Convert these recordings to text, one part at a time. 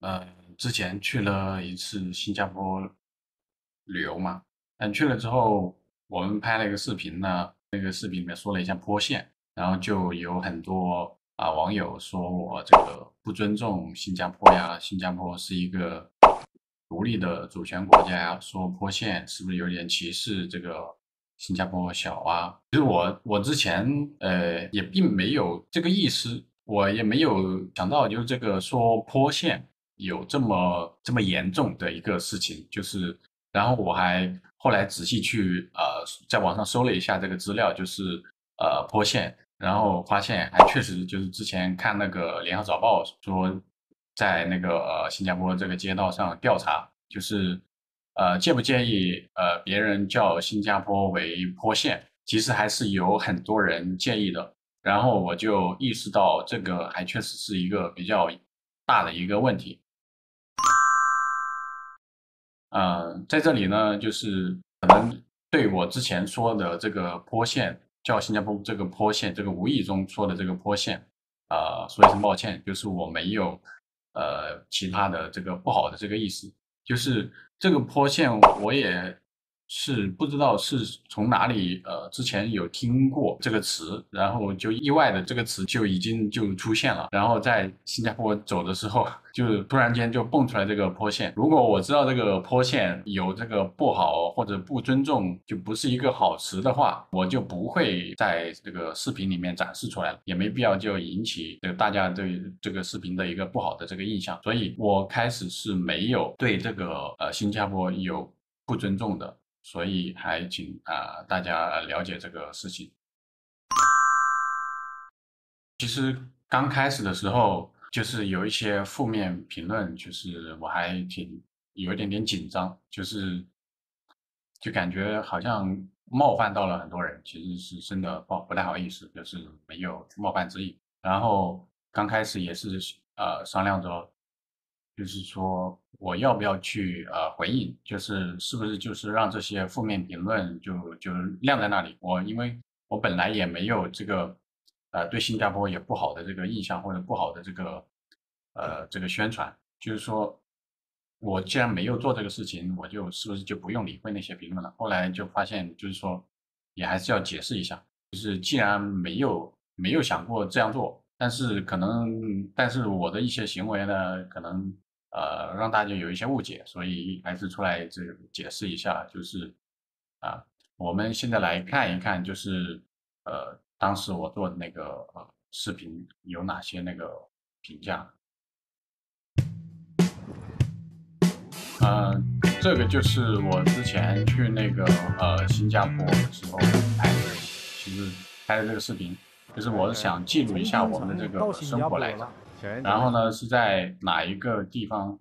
呃，之前去了一次新加坡旅游嘛，去了之后，我们拍了一个视频呢，那个视频里面说了一下坡县，然后就有很多网友说我这个不尊重新加坡呀，新加坡是一个独立的主权国家呀，说坡县是不是有点歧视这个新加坡小啊？其实我之前也并没有这个意思，我也没有想到就是这个说坡县有这么严重的一个事情，就是然后我还后来仔细去在网上搜了一下这个资料，就是坡县，然后发现还确实就是之前看那个联合早报说，在那个新加坡这个街道上调查，就是介不介意别人叫新加坡为坡县，其实还是有很多人介意的。然后我就意识到这个还确实是一个比较大的一个问题。在这里呢，就是对我之前说的这个坡线，叫新加坡这个坡线，这个无意中说的这个坡线，说一声抱歉，就是我没有其他的这个不好的这个意思，就是这个坡线我也是不知道是从哪里之前有听过这个词，然后就意外的这个词就已经就出现了，然后在新加坡走的时候，就突然间就蹦出来这个坡线。如果我知道这个坡线有这个不好或者不尊重，就不是一个好词的话，我就不会在这个视频里面展示出来了，也没必要就引起这个大家对这个视频的一个不好的这个印象。所以我开始是没有对这个新加坡有不尊重的。所以还请大家了解这个事情。其实刚开始的时候，就是有一些负面评论，就是我还有一点点紧张，就感觉好像冒犯到了很多人，其实是真的不太好意思，就是没有冒犯之意。然后刚开始也是商量着，就是说我要不要去回应，就是是不是就是让这些负面评论就晾在那里。因为我本来也没有这个对新加坡有不好的这个印象或者不好的这个宣传，就是说我既然没有做这个事情，我是不是就不用理会那些评论了？后来就发现，就是说也还是要解释一下，就是既然没有想过这样做，但是我的一些行为呢，可能让大家有一些误解，所以还是出来这个解释一下，就是啊，我们现在来看一看，就是当时我做的那个视频有哪些那个评价。嗯，这个就是我之前去那个新加坡的时候拍的，其实拍的这个视频，就是我是想记录一下我们的这个生活来着。然后呢，是在哪一个地方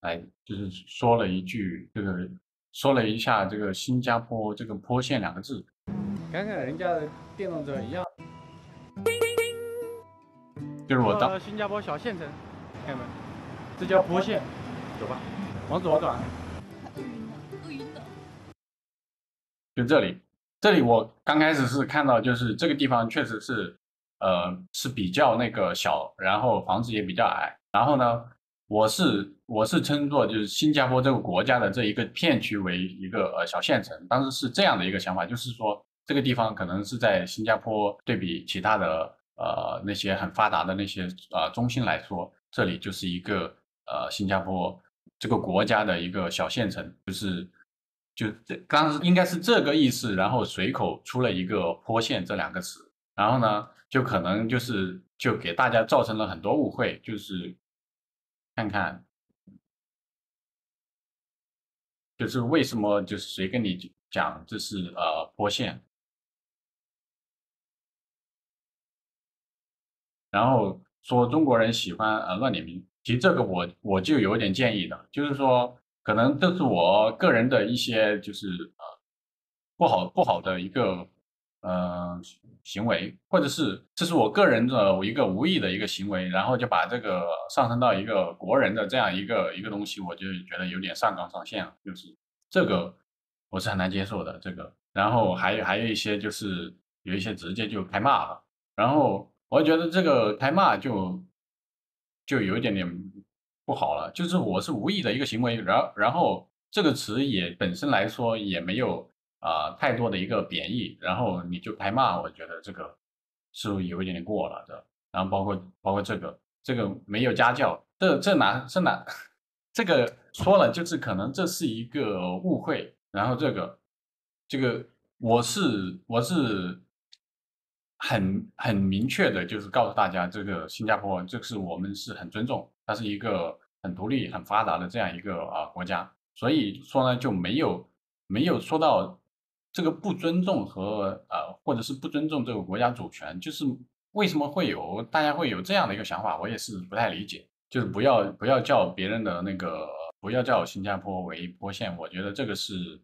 来，就是说了一下这个新加坡这个坡县两个字，看看人家的电动车一样，就是我当到了新加坡小县城，看见没？这叫坡县，走吧，往左转。就这里我刚开始是看到，就是这个地方确实是，是比较那个小，然后房子也比较矮。然后呢，我是称作就是新加坡这个国家的这一个片区为一个小县城，当时是这样的一个想法，就是说这个地方可能是在新加坡对比其他的那些很发达的那些中心来说，这里就是一个新加坡这个国家的一个小县城，当时应该是这个意思，然后随口出了一个“坡县”这两个词，然后呢，就可能就给大家造成了很多误会，就是看看就是为什么就是谁跟你讲这是坡县，然后说中国人喜欢乱点名，其实这个我就有点建议的，就是说可能这是我个人的一些就是不好的一个呃行为，或者是这是我个人的一个无意的一个行为，然后就把这个上升到一个国人的这样一个东西，我就觉得有点上纲上线了，就是这个我是很难接受的这个，然后还有一些就是有一些直接就开骂了。然后我觉得这个开骂就有一点点不好了，就是我是无意的一个行为，然后这个词也本身来说也没有太多的一个贬义，然后你就开骂，我觉得这个是不是有一点点过了的。然后包括这个没有家教，这哪这个说了就是可能这是一个误会，然后这个我是很明确的，就是告诉大家，这个新加坡，这是我们是很尊重，它是一个很独立、很发达的这样一个国家，所以说呢，就没有说到这个不尊重和或者是不尊重这个国家主权，就是为什么大家会有这样的一个想法，我也是不太理解，就是不要叫别人的那个，不要叫新加坡为坡县，我觉得这个是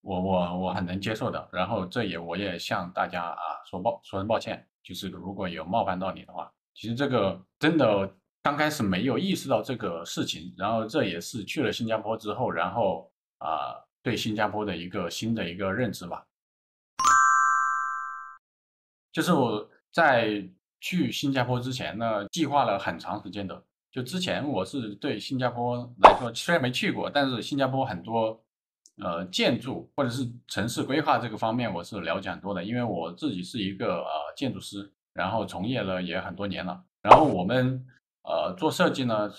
我很能接受的，然后我也向大家说声抱歉，就是如果有冒犯到你的话，其实这个真的刚开始没有意识到这个事情，然后这也是去了新加坡之后，然后对新加坡的一个新的一个认知吧。就是我在去新加坡之前呢，计划了很长时间的。就之前我是对新加坡来说，虽然没去过，但是新加坡很多建筑或者是城市规划这个方面，我是了解很多的。因为我自己是一个建筑师，然后从业了也很多年了。然后我们做设计呢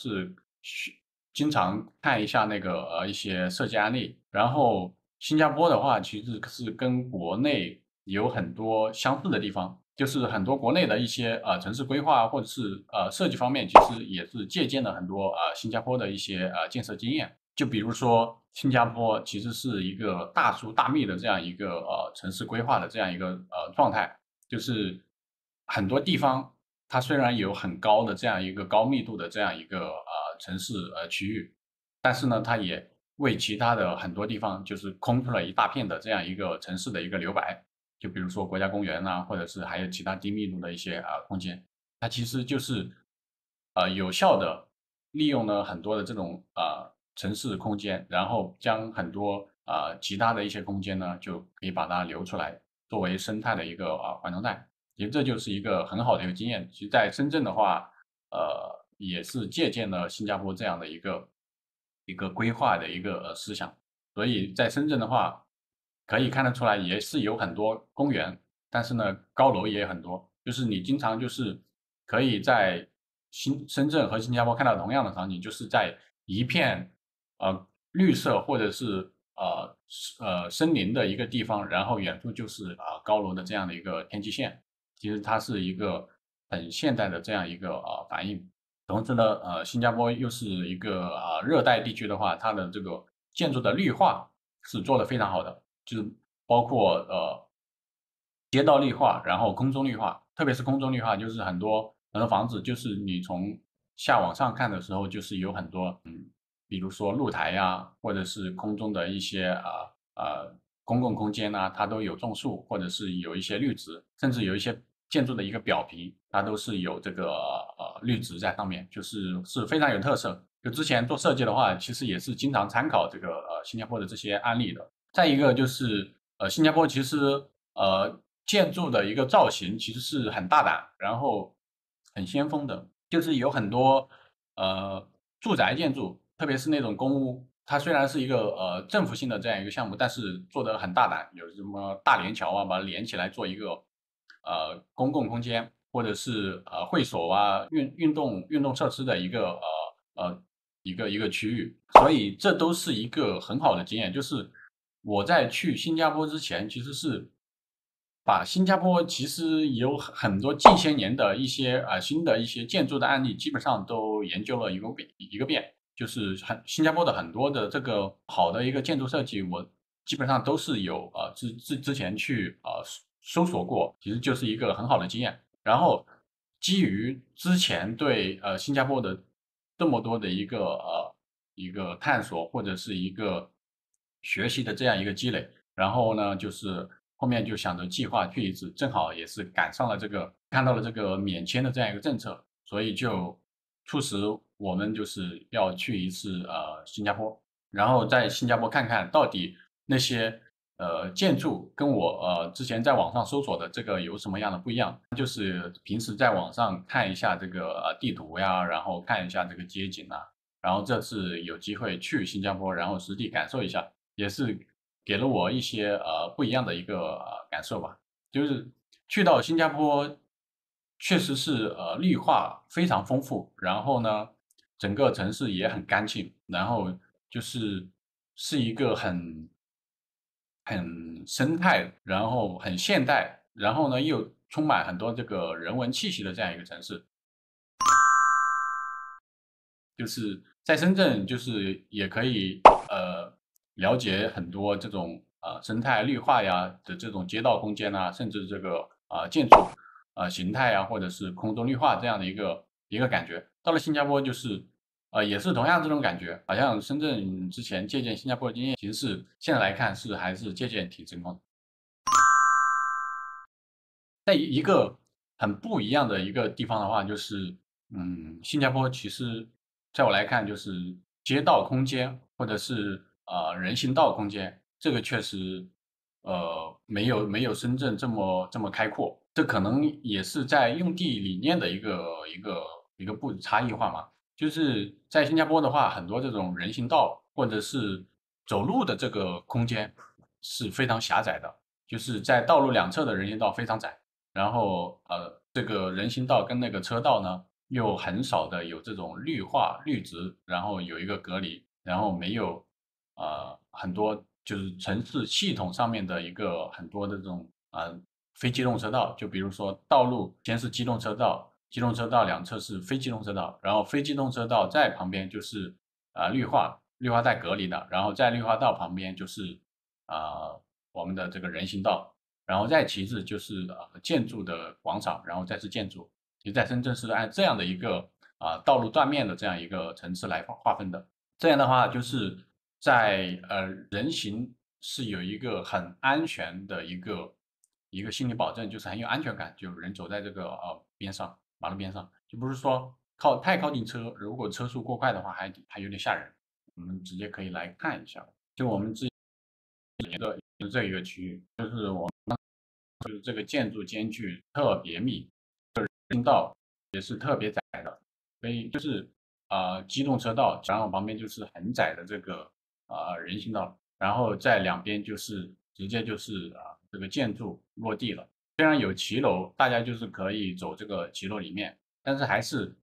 经常看一下那个一些设计案例，然后新加坡的话其实是跟国内有很多相似的地方，就是很多国内的一些城市规划或者是设计方面，其实也是借鉴了很多新加坡的一些建设经验。就比如说新加坡其实是一个大疏大密的这样一个城市规划的这样一个状态，就是很多地方它虽然有很高的这样一个高密度的这样一个城市区域，但是呢，它也为其他的很多地方就是空出了一大片的这样一个城市的一个留白。就比如说国家公园呐、或者是还有其他低密度的一些空间，它其实就是有效的利用了很多的这种城市空间，然后将很多其他的一些空间呢，就可以把它留出来，作为生态的一个缓冲带。其实这就是一个很好的一个经验。其实在深圳的话，也是借鉴了新加坡这样的一个规划的一个思想。所以在深圳的话，可以看得出来也是有很多公园，但是呢，高楼也有很多。就是你经常就是可以在深圳和新加坡看到同样的场景，就是在一片绿色或者是森林的一个地方，然后远处就是高楼的这样的一个天际线。其实它是一个很现代的这样一个反应。同时呢，新加坡又是一个热带地区的话，它的这个建筑的绿化是做得非常好的，就是包括街道绿化，然后空中绿化，特别是空中绿化，就是很多房子，就是你从下往上看的时候，就是有很多比如说露台呀，或者是空中的一些公共空间呐，它都有种树，或者是有一些绿植，甚至有一些建筑的一个表皮，它都是有这个绿植在上面，是非常有特色。就之前做设计的话，其实也是经常参考这个新加坡的这些案例的。再一个就是新加坡其实建筑的一个造型其实是很大胆，然后很先锋的，就是有很多住宅建筑，特别是那种公屋，它虽然是一个政府性的这样一个项目，但是做的很大胆，有什么大连桥啊，把它连起来做一个公共空间，或者是会所啊、运动设施的一个区域，所以这都是一个很好的经验。就是我在去新加坡之前，其实是把新加坡其实有很多近些年的一些新的一些建筑的案例，基本上都研究了一个遍。就是新加坡的很多的这个好的一个建筑设计，我基本上都是有之前去搜索过，其实就是一个很好的经验。然后基于之前对新加坡的这么多的一个探索或者是一个学习的这样一个积累，然后呢，就是后面就想着计划去一次，正好也是赶上了看到了这个免签的这样一个政策，所以就促使我们就是要去一次新加坡，然后在新加坡看看到底那些建筑跟我之前在网上搜索的这个有什么样的不一样？就是平时在网上看一下这个地图呀，然后看一下这个街景啊，然后这次有机会去新加坡，然后实地感受一下，也是给了我一些不一样的一个感受吧。就是去到新加坡，确实是绿化非常丰富，然后呢，整个城市也很干净，然后是一个很生态，然后很现代，然后呢又充满很多这个人文气息的这样一个城市。就是在深圳，就是也可以了解很多这种生态绿化呀的这种街道空间呐、甚至这个建筑形态呀，或者是空中绿化这样的一个感觉。到了新加坡，就是也是同样这种感觉，好像深圳之前借鉴新加坡的经验，形式现在来看还是借鉴挺成功的。在一个很不一样的一个地方的话，就是新加坡其实在我来看，就是街道空间或者是人行道空间，这个确实没有深圳这么开阔。这可能也是在用地理念的一个不差异化嘛。就是在新加坡的话，很多这种人行道或者是走路的这个空间是非常狭窄的，就是在道路两侧的人行道非常窄。然后这个人行道跟那个车道呢，又很少的有这种绿化绿植，然后有一个隔离，然后没有很多就是城市系统上面的一个很多的这种非机动车道，就比如说道路先是机动车道，机动车道两侧是非机动车道，然后非机动车道在旁边就是绿化带隔离的，然后在绿化道旁边就是我们的这个人行道。然后再其次就是建筑的广场，然后再是建筑。其实在深圳是按这样的一个道路断面的这样一个层次来划分的。这样的话，就是在人行是有一个很安全的一个心理保证，就是很有安全感，就人走在这个边上马路边上，就不是说太靠近车，如果车速过快的话还有点吓人。我们直接可以来看一下，就我们这一个区域，就是这个建筑间距特别密，人行道也是特别窄的，所以就是机动车道，然后旁边就是很窄的这个人行道，然后在两边就是直接就是这个建筑落地了。虽然有骑楼，大家就是可以走这个骑楼里面，但是还是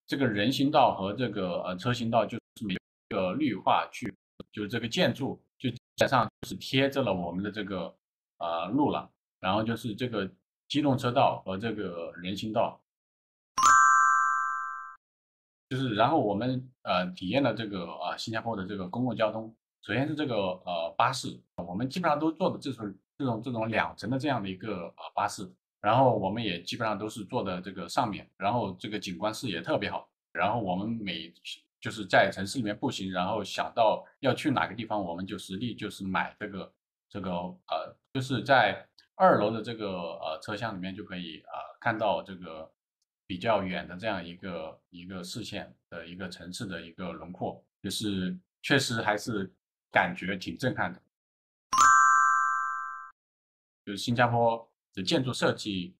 这个人行道和这个车行道就是没有一个绿化区，就是这个建筑就基本上就是贴着了我们的这个路了。然后就是这个机动车道和这个人行道，就是然后我们体验了这个新加坡的这个公共交通，首先是这个巴士，我们基本上都坐的这种两层的这样的一个巴士，然后我们也基本上都是坐的这个上面，然后这个景观视野特别好，然后我们就是在城市里面步行，然后想到要去哪个地方，我们就实地就是买这个就是在2楼的这个车厢里面就可以看到这个比较远的这样一个视线的一个城市的一个轮廓，就是确实还是感觉挺震撼的。就是新加坡的建筑设计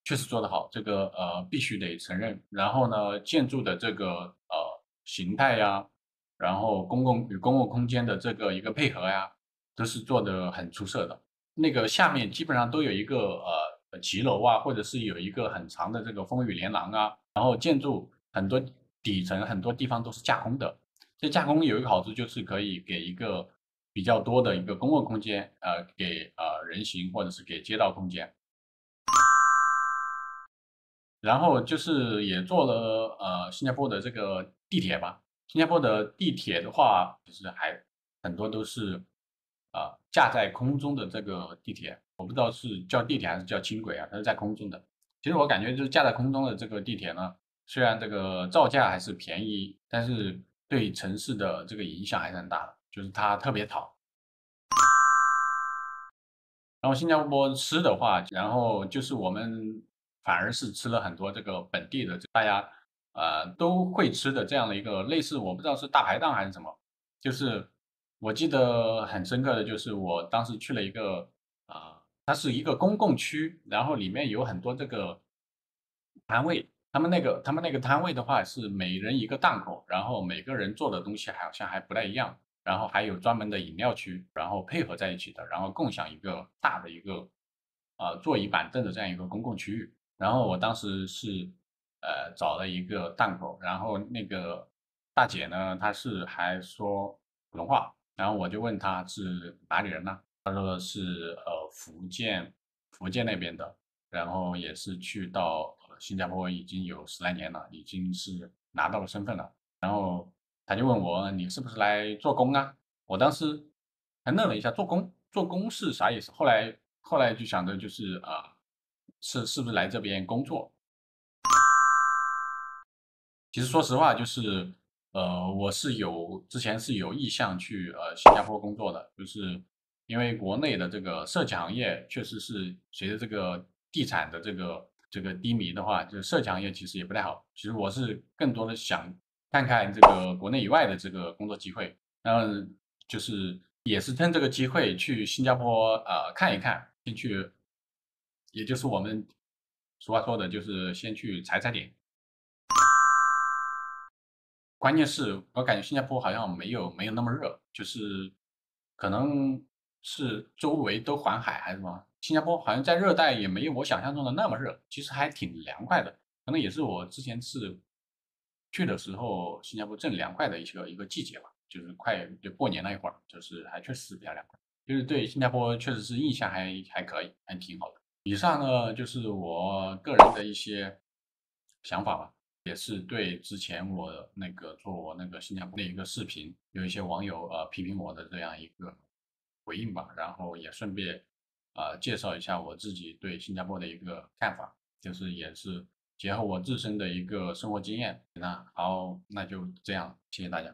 确实做得好，这个必须得承认。然后呢，建筑的这个形态呀，然后公共空间的这个一个配合呀，都是做得很出色的。那个下面基本上都有一个骑楼啊，或者是有一个很长的这个风雨连廊啊，然后建筑很多底层很多地方都是架空的。这架空有一个好处就是可以给一个比较多的一个公共空间，给人行或者是给街道空间。然后就是也做了新加坡的这个地铁吧。新加坡的地铁的话，其实还很多都是架在空中的这个地铁，我不知道是叫地铁还是叫轻轨啊，它是在空中的。其实我感觉就是架在空中的这个地铁呢，虽然这个造价还是便宜，但是对城市的这个影响还是很大的，就是它特别吵。然后新加坡吃的话，然后就是我们反而是吃了很多这个本地的，大家都会吃的这样的一个类似，我不知道是大排档还是什么，就是我记得很深刻的就是我当时去了一个它是一个公共区，然后里面有很多这个摊位，他们那个摊位的话是每人一个档口，然后每个人做的东西好像还不太一样，然后还有专门的饮料区，然后配合在一起的，然后共享一个大的一个座椅板凳的这样一个公共区域。然后我当时是找了一个档口，然后那个大姐呢，她是还说普通话，然后我就问她是哪里人呢？她说是福建那边的，然后也是去到新加坡已经有10来年了，已经是拿到了身份了。然后他就问我你是不是来做工啊？我当时还愣了一下，做工是啥意思？后来就想着就是是不是来这边工作？其实说实话，就是我之前是有意向去新加坡工作的，就是因为国内的这个设计行业确实是随着这个地产的这个低迷的话，就是设计行业其实也不太好。其实我是更多的想看看这个国内以外的这个工作机会，然后就是也是趁这个机会去新加坡看一看，先去，也就是我们俗话说的，就是先去踩踩点。关键是我感觉新加坡好像没有那么热，就是可能是周围都环海还是什么，新加坡好像在热带也没有我想象中的那么热，其实还挺凉快的。可能也是我之前是去的时候，新加坡正凉快的一个季节吧，就是快就过年那一会儿，就是还确实是比较凉快，就是对新加坡确实是印象还可以，还挺好的。以上呢就是我个人的一些想法吧。也是对之前我那个做那个新加坡的一个视频，有一些网友批评我的这样一个回应吧，然后也顺便介绍一下我自己对新加坡的一个看法，就是也是结合我自身的一个生活经验。那好，那就这样，谢谢大家。